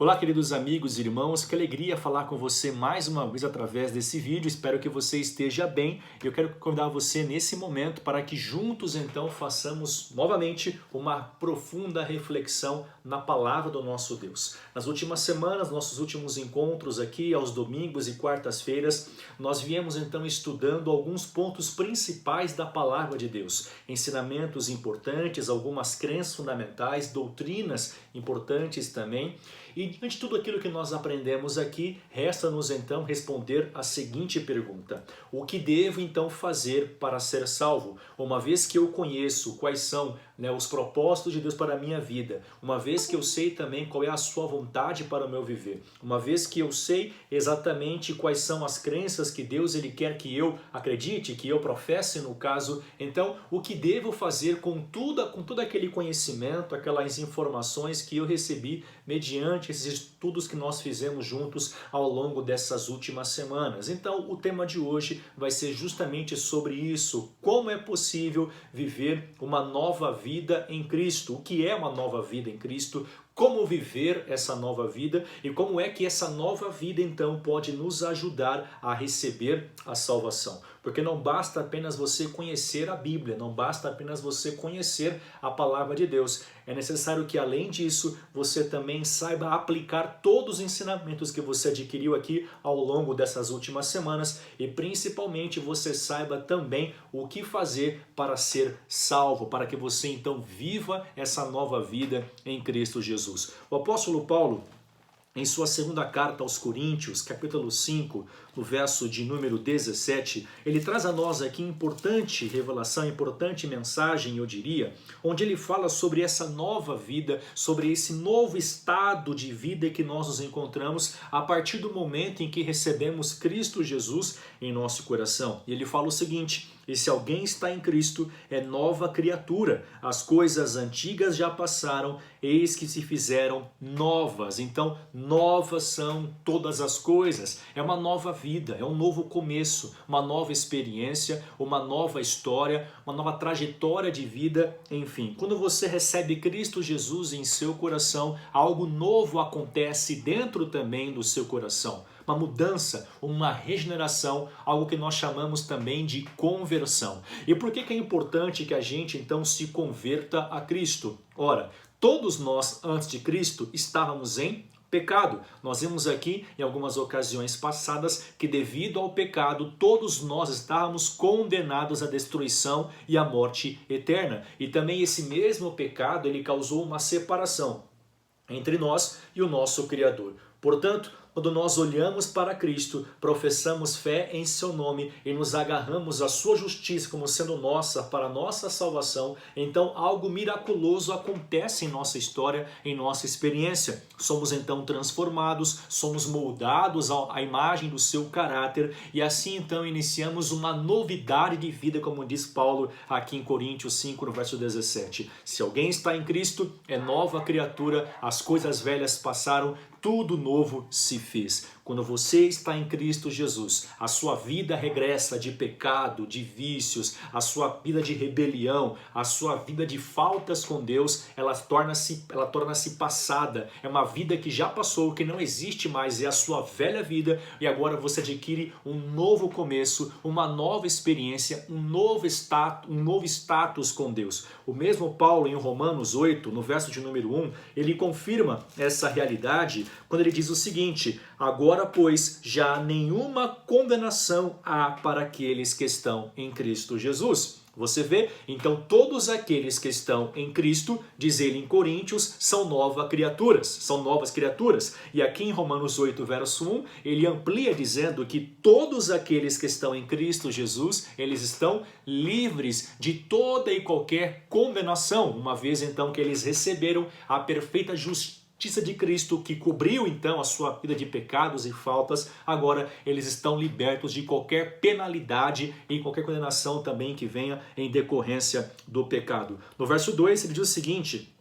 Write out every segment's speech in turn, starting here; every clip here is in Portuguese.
Olá, queridos amigos e irmãos, que alegria falar com você mais uma vez através desse vídeo. Espero que você esteja bem. Eu quero convidar você nesse momento para que juntos então façamos novamente uma profunda reflexão na palavra do nosso Deus. Nas últimas semanas, nossos últimos encontros aqui aos domingos e quartas-feiras, nós viemos então estudando alguns pontos principais da palavra de Deus, ensinamentos importantes, algumas crenças fundamentais, doutrinas importantes também. E diante de tudo aquilo que nós aprendemos aqui, resta-nos então responder a seguinte pergunta: o que devo então fazer para ser salvo? Uma vez que eu conheço quais são, os propósitos de Deus para a minha vida, uma vez que eu sei também qual é a sua vontade para o meu viver, uma vez que eu sei exatamente quais são as crenças que Deus ele quer que eu acredite, que eu professe no caso, então o que devo fazer com todo aquele conhecimento, aquelas informações que eu recebi mediante esses estudos que nós fizemos juntos ao longo dessas últimas semanas. Então, o tema de hoje vai ser justamente sobre isso: como é possível viver uma nova vida em Cristo? O que é uma nova vida em Cristo? Como viver essa nova vida e como é que essa nova vida então pode nos ajudar a receber a salvação. Porque não basta apenas você conhecer a Bíblia, não basta apenas você conhecer a palavra de Deus. É necessário que, além disso, você também saiba aplicar todos os ensinamentos que você adquiriu aqui ao longo dessas últimas semanas e, principalmente, você saiba também o que fazer para ser salvo, para que você então viva essa nova vida em Cristo Jesus. O apóstolo Paulo, em sua segunda carta aos Coríntios, capítulo 5, no verso de número 17, ele traz a nós aqui importante revelação, importante mensagem, eu diria, onde ele fala sobre essa nova vida, sobre esse novo estado de vida que nós nos encontramos a partir do momento em que recebemos Cristo Jesus em nosso coração. E ele fala o seguinte: e se alguém está em Cristo, é nova criatura. As coisas antigas já passaram, eis que se fizeram novas. Então, novas são todas as coisas. É uma nova vida, é um novo começo, uma nova experiência, uma nova história, uma nova trajetória de vida, enfim. Quando você recebe Cristo Jesus em seu coração, algo novo acontece dentro também do seu coração. Uma mudança, uma regeneração, algo que nós chamamos também de conversão. E por que é importante que a gente então se converta a Cristo? Ora, todos nós antes de Cristo estávamos em pecado. Nós vimos aqui em algumas ocasiões passadas que devido ao pecado todos nós estávamos condenados à destruição e à morte eterna. E também esse mesmo pecado ele causou uma separação entre nós e o nosso Criador. Portanto, quando nós olhamos para Cristo, professamos fé em seu nome e nos agarramos à sua justiça como sendo nossa, para a nossa salvação, então algo miraculoso acontece em nossa história, em nossa experiência. Somos então transformados, somos moldados à imagem do seu caráter e assim então iniciamos uma novidade de vida, como diz Paulo aqui em Coríntios 5, no verso 17. Se alguém está em Cristo, é nova criatura, as coisas velhas passaram, tudo novo se fez. Quando você está em Cristo Jesus, a sua vida regressa de pecado, de vícios, a sua vida de rebelião, a sua vida de faltas com Deus, ela torna-se passada. É uma vida que já passou, que não existe mais, é a sua velha vida e agora você adquire um novo começo, uma nova experiência, um novo status com Deus. O mesmo Paulo em Romanos 8, no verso de número 1, ele confirma essa realidade quando ele diz o seguinte: agora, pois, já nenhuma condenação há para aqueles que estão em Cristo Jesus. Você vê? Então todos aqueles que estão em Cristo, diz ele em Coríntios, são novas criaturas. E aqui em Romanos 8, verso 1, ele amplia dizendo que todos aqueles que estão em Cristo Jesus, eles estão livres de toda e qualquer condenação, uma vez então que eles receberam a perfeita justiça de Cristo, que cobriu então a sua vida de pecados e faltas. Agora eles estão libertos de qualquer penalidade e qualquer condenação também que venha em decorrência do pecado. No verso 2 ele diz o seguinte: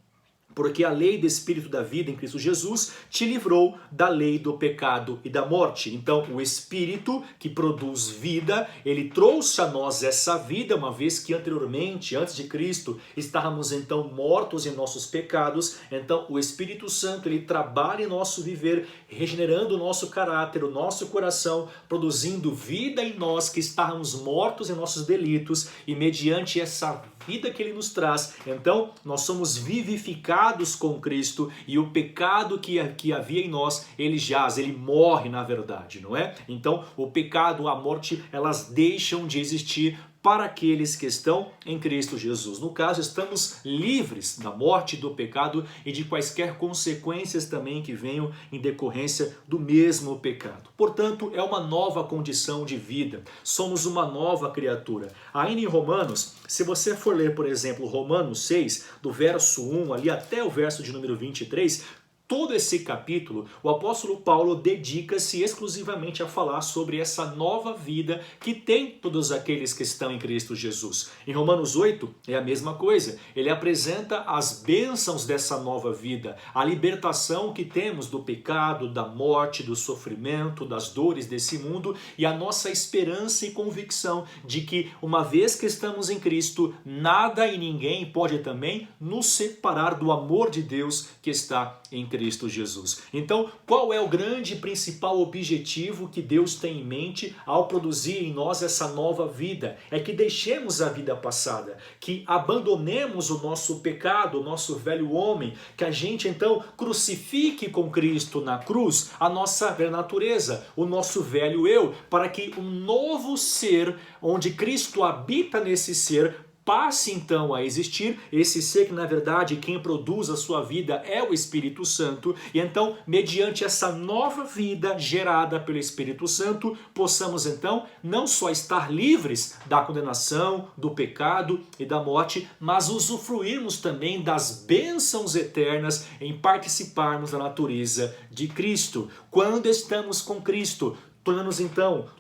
Porque a lei do Espírito da vida em Cristo Jesus te livrou da lei do pecado e da morte. Então, o Espírito que produz vida, ele trouxe a nós essa vida, uma vez que anteriormente, antes de Cristo, estávamos então mortos em nossos pecados. Então, o Espírito Santo, ele trabalha em nosso viver, regenerando o nosso caráter, o nosso coração, produzindo vida em nós que estávamos mortos em nossos delitos, e mediante essa vida que ele nos traz, então nós somos vivificados com Cristo, e o pecado que havia em nós, ele jaz, ele morre na verdade, não é? Então o pecado, a morte, elas deixam de existir para aqueles que estão em Cristo Jesus. No caso, estamos livres da morte, do pecado e de quaisquer consequências também que venham em decorrência do mesmo pecado. Portanto, é uma nova condição de vida. Somos uma nova criatura. Ainda em Romanos, se você for ler, por exemplo, Romanos 6, do verso 1 ali até o verso de número 23, todo esse capítulo, o apóstolo Paulo dedica-se exclusivamente a falar sobre essa nova vida que tem todos aqueles que estão em Cristo Jesus. Em Romanos 8 é a mesma coisa. Ele apresenta as bênçãos dessa nova vida, a libertação que temos do pecado, da morte, do sofrimento, das dores desse mundo, e a nossa esperança e convicção de que, uma vez que estamos em Cristo, nada e ninguém pode também nos separar do amor de Deus que está em Cristo Jesus. Então, qual é o grande e principal objetivo que Deus tem em mente ao produzir em nós essa nova vida? É que deixemos a vida passada, que abandonemos o nosso pecado, o nosso velho homem, que a gente então crucifique com Cristo na cruz a nossa velha natureza, o nosso velho eu, para que um novo ser, onde Cristo habita nesse ser, passe então a existir. Esse ser que na verdade quem produz a sua vida é o Espírito Santo, e então mediante essa nova vida gerada pelo Espírito Santo, possamos então não só estar livres da condenação, do pecado e da morte, mas usufruirmos também das bênçãos eternas em participarmos da natureza de Cristo. Quando estamos com Cristo,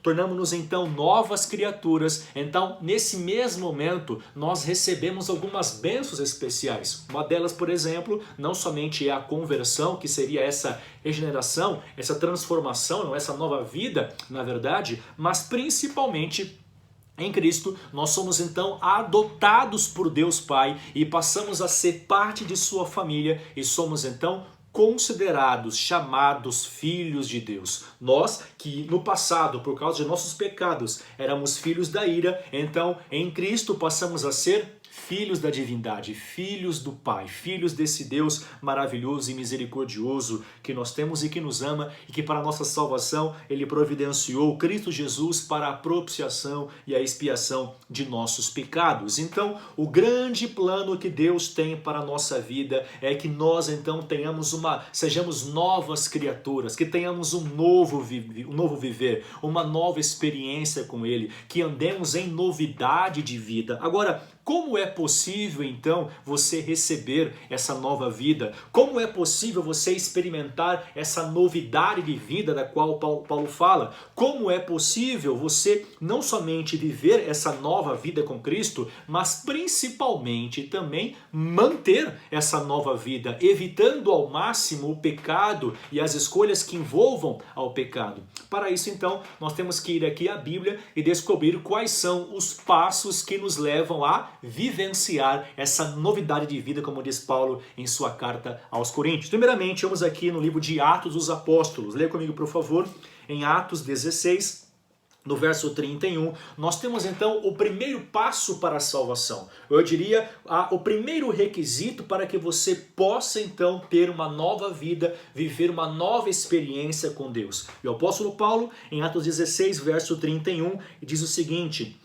tornamos-nos então novas criaturas. Então, nesse mesmo momento, nós recebemos algumas bênçãos especiais. Uma delas, por exemplo, não somente é a conversão, que seria essa regeneração, essa transformação, essa nova vida, na verdade, mas principalmente em Cristo, nós somos então adotados por Deus Pai e passamos a ser parte de sua família, e somos então considerados, chamados filhos de Deus. Nós que no passado, por causa de nossos pecados, éramos filhos da ira, então em Cristo passamos a ser filhos da divindade, filhos do Pai, filhos desse Deus maravilhoso e misericordioso que nós temos e que nos ama, e que para a nossa salvação Ele providenciou Cristo Jesus para a propiciação e a expiação de nossos pecados. Então, o grande plano que Deus tem para a nossa vida é que nós então sejamos novas criaturas, que tenhamos um novo viver, uma nova experiência com Ele, que andemos em novidade de vida. Agora, como é possível, então, você receber essa nova vida? Como é possível você experimentar essa novidade de vida da qual Paulo fala? Como é possível você não somente viver essa nova vida com Cristo, mas principalmente também manter essa nova vida, evitando ao máximo o pecado e as escolhas que envolvam ao pecado? Para isso, então, nós temos que ir aqui à Bíblia e descobrir quais são os passos que nos levam a vivenciar essa novidade de vida, como diz Paulo em sua carta aos Coríntios. Primeiramente, vamos aqui no livro de Atos dos Apóstolos. Leia comigo, por favor, em Atos 16, no verso 31, nós temos então o primeiro passo para a salvação. Eu diria o primeiro requisito para que você possa então ter uma nova vida, viver uma nova experiência com Deus. E o apóstolo Paulo, em Atos 16, verso 31, diz o seguinte: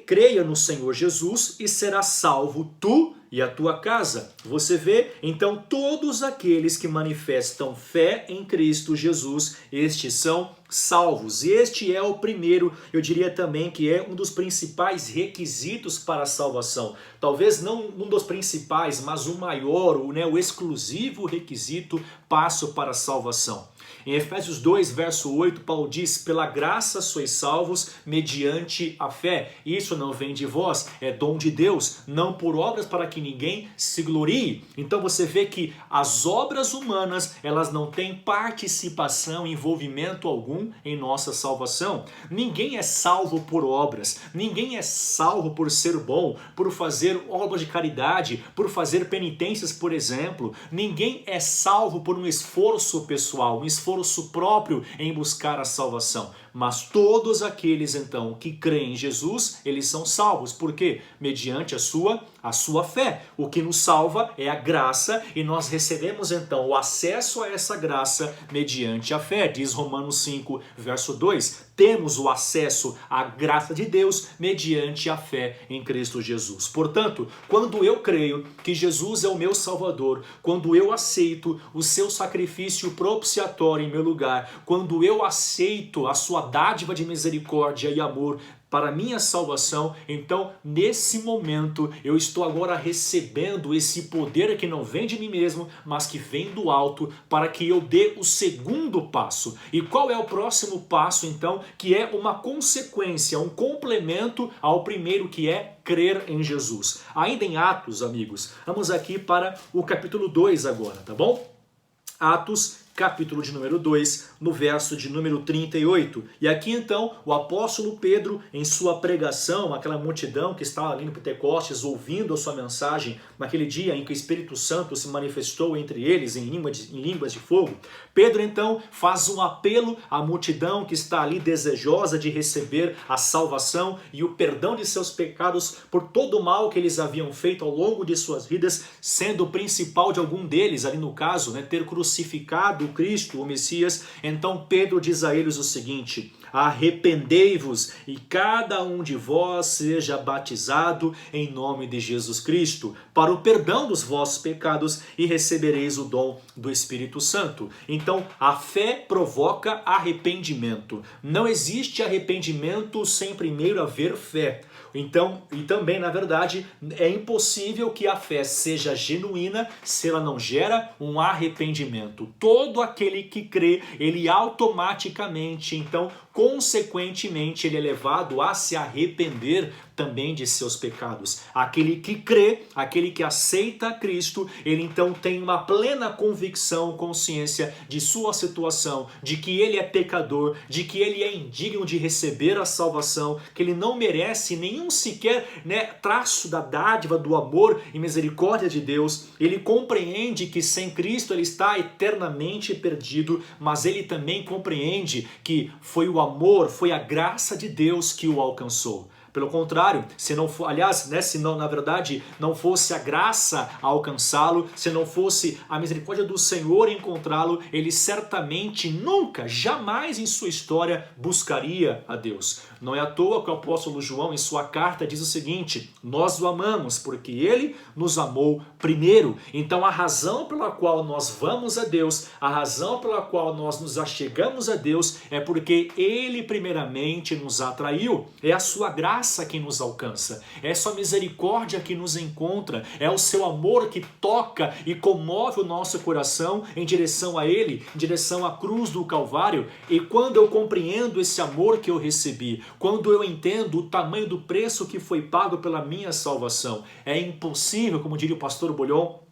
creia no Senhor Jesus e será salvo tu e a tua casa. Você vê? Então todos aqueles que manifestam fé em Cristo Jesus, estes são salvos. Este é o primeiro, eu diria também que é um dos principais requisitos para a salvação. Talvez não um dos principais, mas o maior, o exclusivo requisito, passo para a salvação. Em Efésios 2, verso 8, Paulo diz: pela graça sois salvos mediante a fé. Isso não vem de vós, é dom de Deus, não por obras para que ninguém se glorie. Então você vê que as obras humanas, elas não têm participação, envolvimento algum em nossa salvação. Ninguém é salvo por obras, ninguém é salvo por ser bom, por fazer obras de caridade, por fazer penitências, por exemplo. Ninguém é salvo por um esforço pessoal, um esforço próprio em buscar a salvação. Mas todos aqueles então que creem em Jesus, eles são salvos. Por quê? Mediante a sua fé. O que nos salva é a graça e nós recebemos então o acesso a essa graça mediante a fé. Diz Romanos 5, verso 2. Temos o acesso à graça de Deus mediante a fé em Cristo Jesus. Portanto, quando eu creio que Jesus é o meu Salvador, quando eu aceito o seu sacrifício propiciatório em meu lugar, quando eu aceito a sua dádiva de misericórdia e amor para a minha salvação, então nesse momento eu estou agora recebendo esse poder que não vem de mim mesmo, mas que vem do alto, para que eu dê o segundo passo. E qual é o próximo passo então? Que é uma consequência, um complemento ao primeiro, que é crer em Jesus. Ainda em Atos, amigos, vamos aqui para o capítulo 2 agora, tá bom? Atos, capítulo de número 2, no verso de número 38. E aqui então o apóstolo Pedro, em sua pregação, aquela multidão que estava ali no Pentecostes ouvindo a sua mensagem, naquele dia em que o Espírito Santo se manifestou entre eles em línguas de fogo, Pedro então faz um apelo à multidão que está ali desejosa de receber a salvação e o perdão de seus pecados por todo o mal que eles haviam feito ao longo de suas vidas, sendo o principal de algum deles, ali no caso, ter crucificado o Cristo, o Messias. Então Pedro diz a eles o seguinte: arrependei-vos e cada um de vós seja batizado em nome de Jesus Cristo para o perdão dos vossos pecados e recebereis o dom do Espírito Santo. Então a fé provoca arrependimento. Não existe arrependimento sem primeiro haver fé. Então, e também, na verdade, é impossível que a fé seja genuína se ela não gera um arrependimento. Todo aquele que crê, ele automaticamente, então, consequentemente, ele é levado a se arrepender também de seus pecados. Aquele que crê, aquele que aceita Cristo, ele então tem uma plena convicção, consciência de sua situação, de que ele é pecador, de que ele é indigno de receber a salvação, que ele não merece nenhum sequer traço da dádiva, do amor e misericórdia de Deus. Ele compreende que sem Cristo ele está eternamente perdido, mas ele também compreende que foi o amor, foi a graça de Deus que o alcançou. Pelo contrário, se não for, aliás, se não, na verdade, não fosse a graça a alcançá-lo, se não fosse a misericórdia do Senhor encontrá-lo, ele certamente nunca, jamais em sua história buscaria a Deus. Não é à toa que o apóstolo João, em sua carta, diz o seguinte: nós o amamos porque ele nos amou primeiro. Então a razão pela qual nós vamos a Deus, a razão pela qual nós nos achegamos a Deus, é porque ele primeiramente nos atraiu. É a sua graça que nos alcança, é sua misericórdia que nos encontra, é o seu amor que toca e comove o nosso coração em direção a ele, em direção à cruz do Calvário. E quando eu compreendo esse amor que eu recebi, quando eu entendo o tamanho do preço que foi pago pela minha salvação, é impossível, como diria o pastor Bolhon,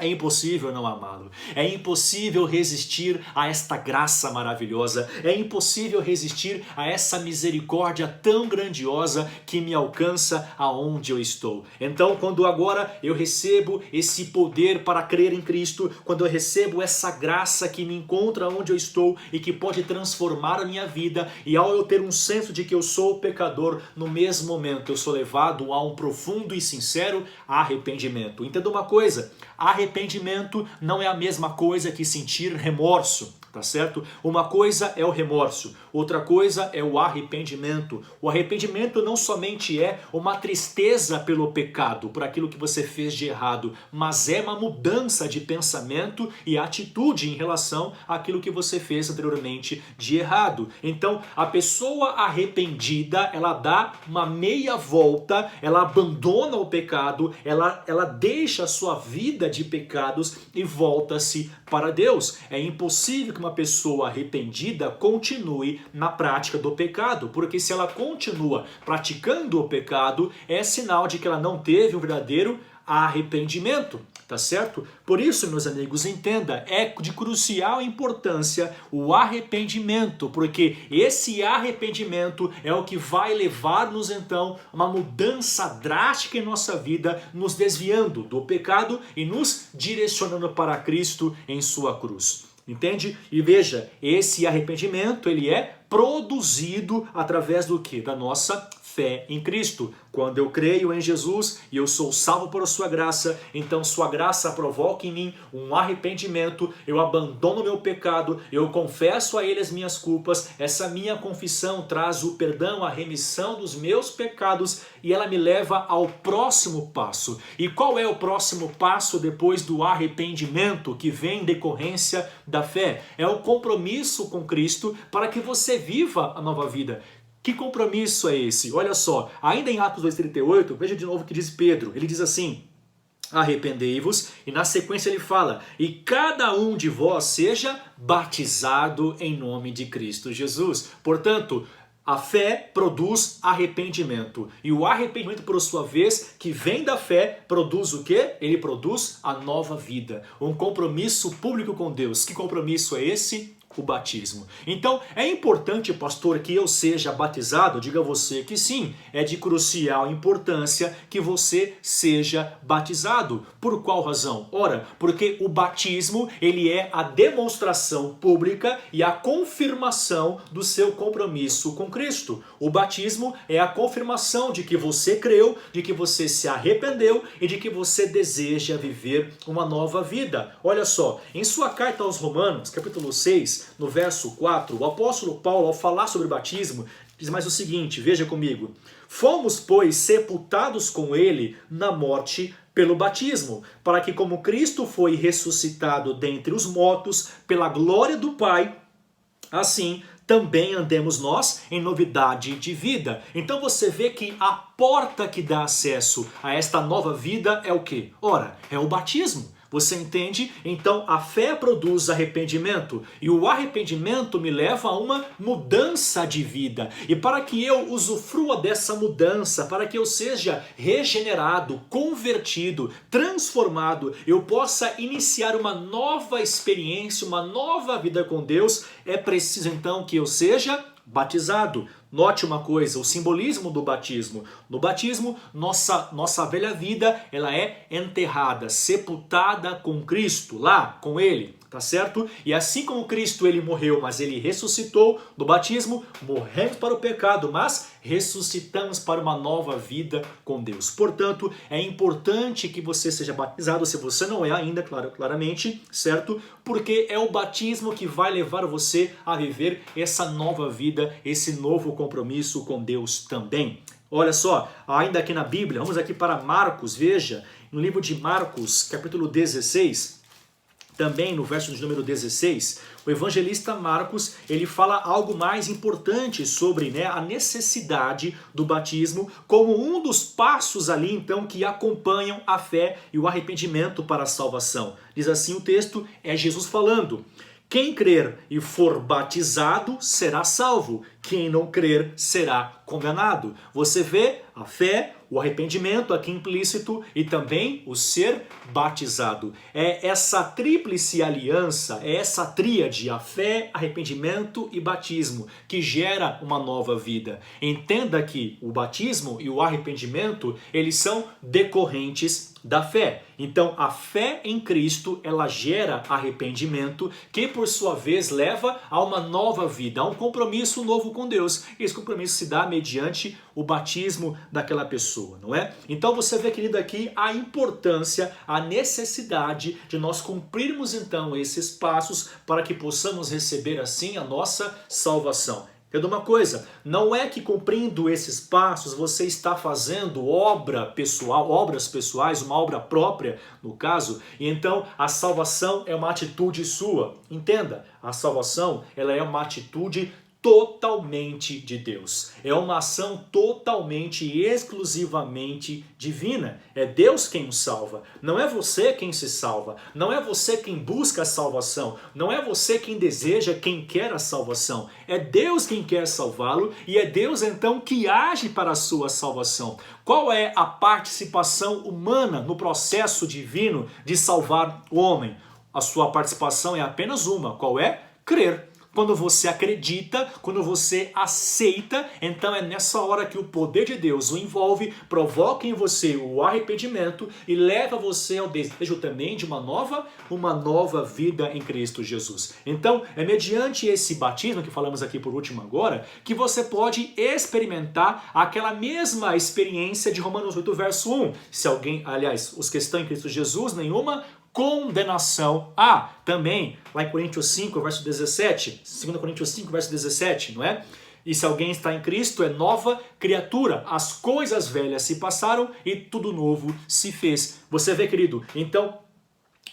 é impossível não amá-lo. É impossível resistir a esta graça maravilhosa. É impossível resistir a essa misericórdia tão grandiosa que me alcança aonde eu estou. Então, quando agora eu recebo esse poder para crer em Cristo, quando eu recebo essa graça que me encontra onde eu estou e que pode transformar a minha vida, e ao eu ter um senso de que eu sou pecador, no mesmo momento eu sou levado a um profundo e sincero arrependimento. Entenda uma coisa: arrependimento não é a mesma coisa que sentir remorso, tá tá certo? Uma coisa é o remorso, outra coisa é o arrependimento. O arrependimento não somente é uma tristeza pelo pecado, por aquilo que você fez de errado, mas é uma mudança de pensamento e atitude em relação àquilo que você fez anteriormente de errado. Então, a pessoa arrependida, ela dá uma meia volta, ela abandona o pecado, ela deixa a sua vida de pecados e volta-se para Deus. É impossível que uma pessoa arrependida continue na prática do pecado, porque se ela continua praticando o pecado, é sinal de que ela não teve um verdadeiro arrependimento, tá certo? Por isso, meus amigos, entenda, é de crucial importância o arrependimento, porque esse arrependimento é o que vai levar-nos então a uma mudança drástica em nossa vida, nos desviando do pecado e nos direcionando para Cristo em sua cruz. Entende? E veja, esse arrependimento, ele é produzido através do quê? Da nossa fé em Cristo. Quando eu creio em Jesus e eu sou salvo por sua graça, então sua graça provoca em mim um arrependimento, eu abandono meu pecado, eu confesso a ele as minhas culpas, essa minha confissão traz o perdão, a remissão dos meus pecados e ela me leva ao próximo passo. E qual é o próximo passo depois do arrependimento que vem em decorrência da fé? É o compromisso com Cristo para que você viva a nova vida. Que compromisso é esse? Olha só, ainda em Atos 2,38, veja de novo o que diz Pedro. Ele diz assim: arrependei-vos, e na sequência ele fala: e cada um de vós seja batizado em nome de Cristo Jesus. Portanto, a fé produz arrependimento. E o arrependimento, por sua vez, que vem da fé, produz o quê? Ele produz a nova vida. Um compromisso público com Deus. Que compromisso é esse? O batismo. Então, é importante, pastor, que eu seja batizado? Diga você que sim, é de crucial importância que você seja batizado. Por qual razão? Ora, porque o batismo, ele é a demonstração pública e a confirmação do seu compromisso com Cristo. O batismo é a confirmação de que você creu, de que você se arrependeu e de que você deseja viver uma nova vida. Olha só, em sua carta aos Romanos, capítulo 6, no verso 4, o apóstolo Paulo, ao falar sobre o batismo, diz mais o seguinte, veja comigo: fomos, pois, sepultados com ele na morte pelo batismo, para que como Cristo foi ressuscitado dentre os mortos pela glória do Pai, assim também andemos nós em novidade de vida. Então você vê que a porta que dá acesso a esta nova vida é o quê? Ora, é o batismo. Você entende? Então a fé produz arrependimento e o arrependimento me leva a uma mudança de vida. E para que eu usufrua dessa mudança, para que eu seja regenerado, convertido, transformado, eu possa iniciar uma nova experiência, uma nova vida com Deus, é preciso então que eu seja batizado. Note uma coisa, o simbolismo do batismo. No batismo, nossa velha vida, ela é enterrada, sepultada com Cristo, lá com Ele, tá certo? E assim como Cristo, Ele morreu, mas Ele ressuscitou, no batismo, morremos para o pecado, mas ressuscitamos para uma nova vida com Deus. Portanto, é importante que você seja batizado, se você não é ainda, claramente, certo? Porque é o batismo que vai levar você a viver essa nova vida, esse novo compromisso com Deus também. Olha só, ainda aqui na Bíblia, vamos aqui para Marcos, veja, no livro de Marcos, capítulo 16, também no verso de número 16, o evangelista Marcos, ele fala algo mais importante sobre a necessidade do batismo como um dos passos ali então que acompanham a fé e o arrependimento para a salvação. Diz assim o texto, é Jesus falando: quem crer e for batizado será salvo, quem não crer será condenado. Você vê a fé, o arrependimento aqui implícito e também o ser batizado. É essa tríplice aliança, é essa tríade, a fé, arrependimento e batismo, que gera uma nova vida. Entenda que o batismo e o arrependimento, eles são decorrentes da fé. Então, a fé em Cristo, ela gera arrependimento, que por sua vez leva a uma nova vida, a um compromisso novo com Deus. E esse compromisso se dá mediante o batismo daquela pessoa, não é? Então você vê, querido, aqui a importância, a necessidade de nós cumprirmos então esses passos para que possamos receber assim a nossa salvação. Entenda uma coisa, não é que cumprindo esses passos você está fazendo obra pessoal, obras pessoais, uma obra própria, no caso, e então a salvação é uma atitude sua. Entenda, a salvação ela é uma atitude totalmente de Deus. É uma ação totalmente e exclusivamente divina. É Deus quem o salva. Não é você quem se salva. Não é você quem busca a salvação. Não é você quem deseja, quem quer a salvação. É Deus quem quer salvá-lo e é Deus então que age para a sua salvação. Qual é a participação humana no processo divino de salvar o homem? A sua participação é apenas uma. Qual é? Crer. Quando você acredita, quando você aceita, então é nessa hora que o poder de Deus o envolve, provoca em você o arrependimento e leva você ao desejo também de uma nova vida em Cristo Jesus. Então, é mediante esse batismo que falamos aqui por último agora, que você pode experimentar aquela mesma experiência de Romanos 8, verso 1. Se alguém, aliás, os que estão em Cristo Jesus, nenhuma condenação há. Também, lá em Coríntios 5, verso 17, 2 Coríntios 5, verso 17, não é? E se alguém está em Cristo, é nova criatura. As coisas velhas se passaram e tudo novo se fez. Você vê, querido? Então,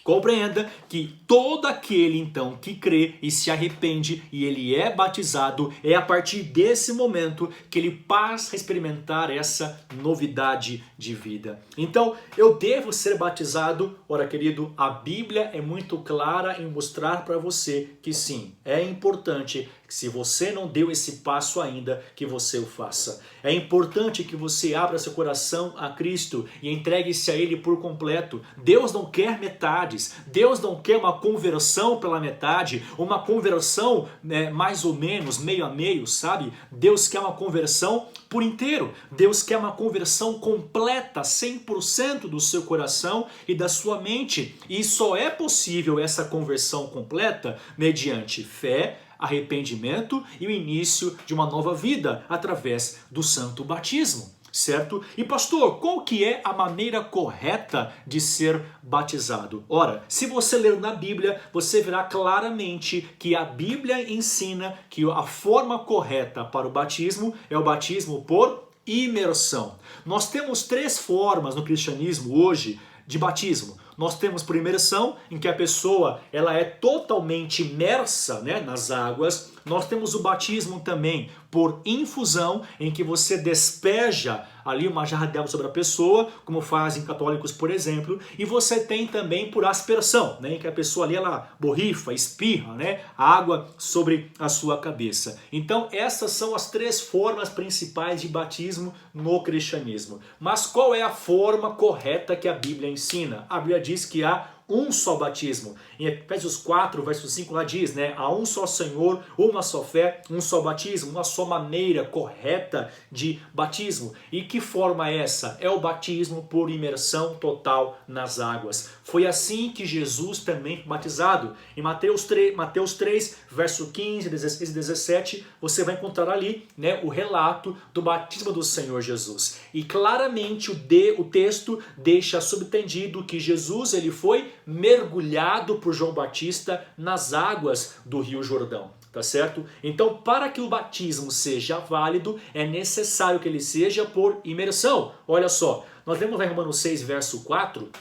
compreenda que todo aquele então que crê e se arrepende e ele é batizado, é a partir desse momento que ele passa a experimentar essa novidade de vida. Então, eu devo ser batizado? Ora, querido, a Bíblia é muito clara em mostrar para você que sim, é importante que se você não deu esse passo ainda, que você o faça. É importante que você abra seu coração a Cristo e entregue-se a Ele por completo. Deus não quer metades, Deus não quer uma conversão pela metade, uma conversão mais ou menos, meio a meio, sabe? Deus quer uma conversão por inteiro. Deus quer uma conversão completa, 100% do seu coração e da sua mente. E só é possível essa conversão completa mediante fé, arrependimento e o início de uma nova vida através do santo batismo, certo? E pastor, qual que é a maneira correta de ser batizado? Ora, se você ler na Bíblia, você verá claramente que a Bíblia ensina que a forma correta para o batismo é o batismo por imersão. Nós temos 3 formas no cristianismo hoje de batismo. Nós temos por imersão, em que a pessoa ela é totalmente imersa, né, nas águas. Nós temos o batismo também por infusão, em que você despeja ali uma jarra de água sobre a pessoa, como fazem católicos, por exemplo. E você tem também por aspersão, né, em que a pessoa ali ela borrifa, espirra, né, água sobre a sua cabeça. Então essas são as 3 formas principais de batismo no cristianismo. Mas qual é a forma correta que a Bíblia ensina? A Bíblia diz que há um só batismo. Em Efésios 4, verso 5 lá diz, né? Há um só Senhor, uma só fé, um só batismo, uma só maneira correta de batismo. E que forma é essa? É o batismo por imersão total nas águas. Foi assim que Jesus também foi batizado. Em Mateus 3, verso 15, 16 e 17, você vai encontrar ali, né, o relato do batismo do Senhor Jesus. E claramente o texto deixa subentendido que Jesus ele foi mergulhado por João Batista nas águas do Rio Jordão, tá certo? Então, para que o batismo seja válido, é necessário que ele seja por imersão. Olha só, nós vemos em Romanos 6, verso 4,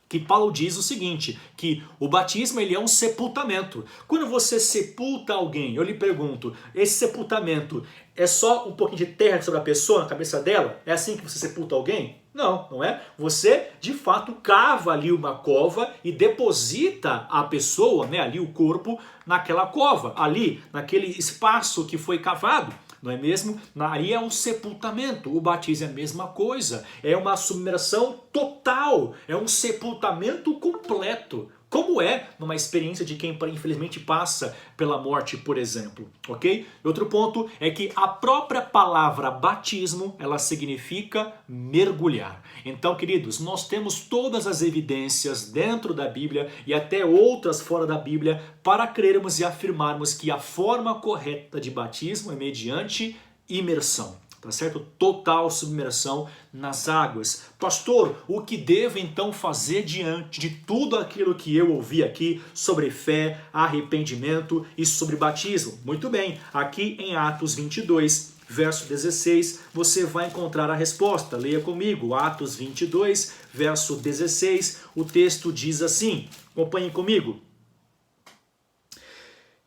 que Paulo diz o seguinte, que o batismo ele é um sepultamento. Quando você sepulta alguém, eu lhe pergunto, esse sepultamento é só um pouquinho de terra sobre a pessoa, na cabeça dela? É assim que você sepulta alguém? Não, não é? Você, de fato, cava ali uma cova e deposita a pessoa, né, ali o corpo, naquela cova, ali, naquele espaço que foi cavado. Não é mesmo? Ali é um sepultamento. O batismo é a mesma coisa. É uma submersão total. É um sepultamento completo. Como é numa experiência de quem infelizmente passa pela morte, por exemplo, ok? Outro ponto é que a própria palavra batismo, ela significa mergulhar. Então, queridos, nós temos todas as evidências dentro da Bíblia e até outras fora da Bíblia para crermos e afirmarmos que a forma correta de batismo é mediante imersão. Tá certo? Total submersão nas águas. Pastor, o que devo então fazer diante de tudo aquilo que eu ouvi aqui sobre fé, arrependimento e sobre batismo? Muito bem, aqui em Atos 22, verso 16, você vai encontrar a resposta. Leia comigo, Atos 22, verso 16, o texto diz assim, acompanhem comigo.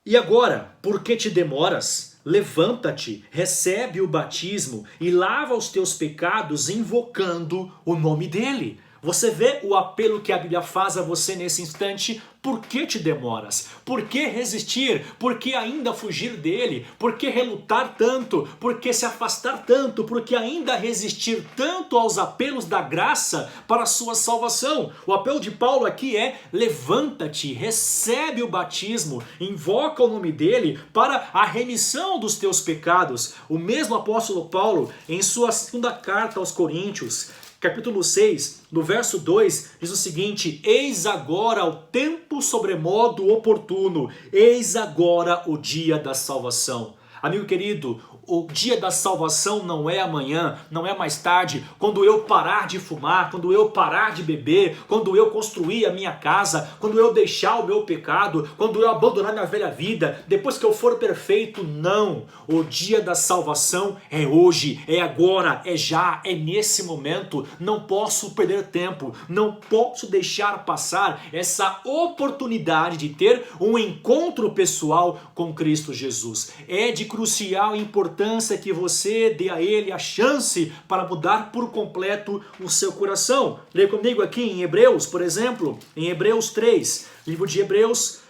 E agora, por que te demoras? Levanta-te, recebe o batismo e lava os teus pecados invocando o nome dele. Você vê o apelo que a Bíblia faz a você nesse instante? Por que te demoras? Por que resistir? Por que ainda fugir dele? Por que relutar tanto? Por que se afastar tanto? Por que ainda resistir tanto aos apelos da graça para a sua salvação? O apelo de Paulo aqui é: levanta-te, recebe o batismo, invoca o nome dele para a remissão dos teus pecados. O mesmo apóstolo Paulo, em sua segunda carta aos Coríntios, capítulo 6, no verso 2, diz o seguinte: eis agora o tempo sobremodo oportuno, eis agora o dia da salvação. Amigo querido, o dia da salvação não é amanhã, não é mais tarde, quando eu parar de fumar, quando eu parar de beber, quando eu construir a minha casa, quando eu deixar o meu pecado, quando eu abandonar minha velha vida, depois que eu for perfeito. Não, o dia da salvação é hoje, é agora, é já, é nesse momento. Não posso perder tempo, não posso deixar passar essa oportunidade de ter um encontro pessoal com Cristo Jesus. É de crucial importância que você dê a ele a chance para mudar por completo o seu coração. Leia comigo aqui em Hebreus, por exemplo, em Hebreus 3, livro de Hebreus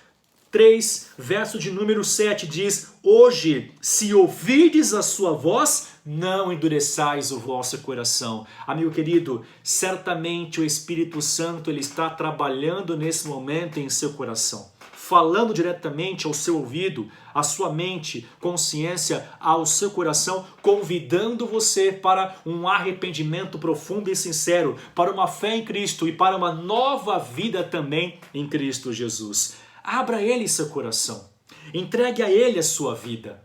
3, verso de número 7, diz: hoje, se ouvirdes a sua voz, não endureçais o vosso coração. Amigo querido, certamente o Espírito Santo ele está trabalhando nesse momento em seu coração, falando diretamente ao seu ouvido, à sua mente, consciência, ao seu coração, convidando você para um arrependimento profundo e sincero, para uma fé em Cristo e para uma nova vida também em Cristo Jesus. Abra a Ele seu coração, entregue a Ele a sua vida,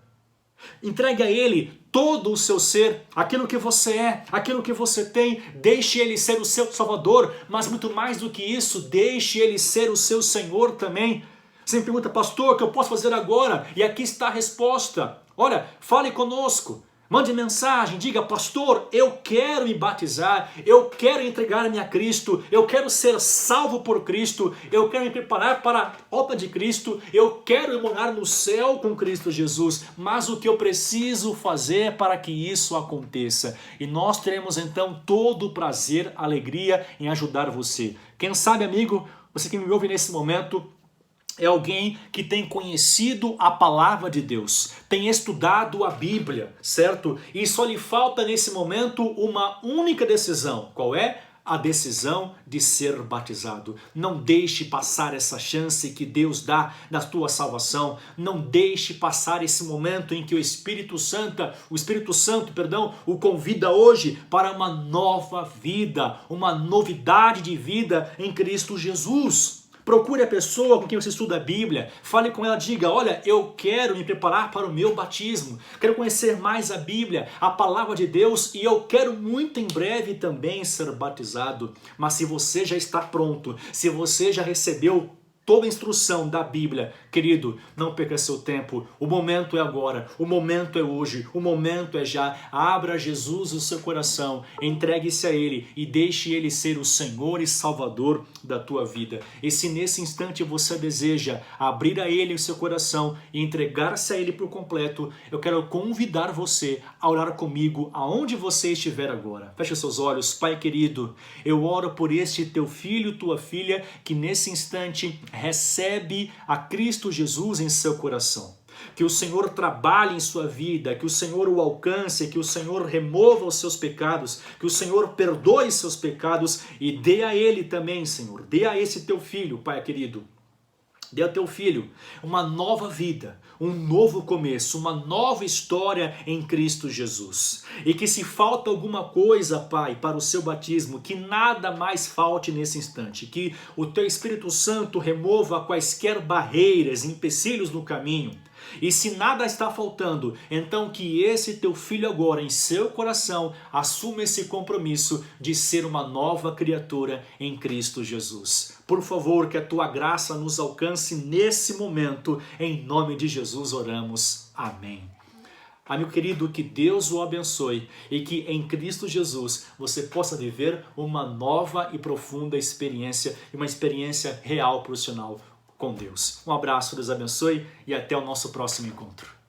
entregue a Ele todo o seu ser, aquilo que você é, aquilo que você tem. Deixe Ele ser o seu Salvador, mas muito mais do que isso, deixe Ele ser o seu Senhor também. Você me pergunta: pastor, o que eu posso fazer agora? E aqui está a resposta. Olha, fale conosco, mande mensagem, diga: pastor, eu quero me batizar, eu quero entregar-me a Cristo, eu quero ser salvo por Cristo, eu quero me preparar para a obra de Cristo, eu quero morar no céu com Cristo Jesus, mas o que eu preciso fazer para que isso aconteça? E nós teremos então todo o prazer, alegria em ajudar você. Quem sabe, amigo, você que me ouve nesse momento, é alguém que tem conhecido a palavra de Deus, tem estudado a Bíblia, certo? E só lhe falta nesse momento uma única decisão. Qual é? A decisão de ser batizado. Não deixe passar essa chance que Deus dá na tua salvação. Não deixe passar esse momento em que o Espírito Santo, o convida hoje para uma nova vida, uma novidade de vida em Cristo Jesus. Procure a pessoa com quem você estuda a Bíblia, fale com ela, diga: olha, eu quero me preparar para o meu batismo, quero conhecer mais a Bíblia, a palavra de Deus, e eu quero muito em breve também ser batizado. Mas se você já está pronto, se você já recebeu toda a instrução da Bíblia, querido, não perca seu tempo. O momento é agora, o momento é hoje, o momento é já. Abra Jesus o seu coração, entregue-se a Ele e deixe Ele ser o Senhor e Salvador da tua vida. E se nesse instante você deseja abrir a Ele o seu coração e entregar-se a Ele por completo, eu quero convidar você a orar comigo aonde você estiver agora. Feche seus olhos. Pai querido, eu oro por este teu filho, tua filha, que nesse instante recebe a Cristo Jesus em seu coração. Que o Senhor trabalhe em sua vida, que o Senhor o alcance, que o Senhor remova os seus pecados, que o Senhor perdoe seus pecados e dê a ele também, Senhor. Dê a esse teu filho, Pai querido. Dê ao teu filho uma nova vida, um novo começo, uma nova história em Cristo Jesus. E que se falta alguma coisa, Pai, para o seu batismo, que nada mais falte nesse instante. Que o teu Espírito Santo remova quaisquer barreiras, empecilhos no caminho. E se nada está faltando, então que esse teu filho agora, em seu coração, assuma esse compromisso de ser uma nova criatura em Cristo Jesus. Por favor, que a tua graça nos alcance nesse momento. Em nome de Jesus oramos. Amém. Amigo querido, que Deus o abençoe e que em Cristo Jesus você possa viver uma nova e profunda experiência, uma experiência real profissional com Deus. Um abraço, Deus abençoe e até o nosso próximo encontro.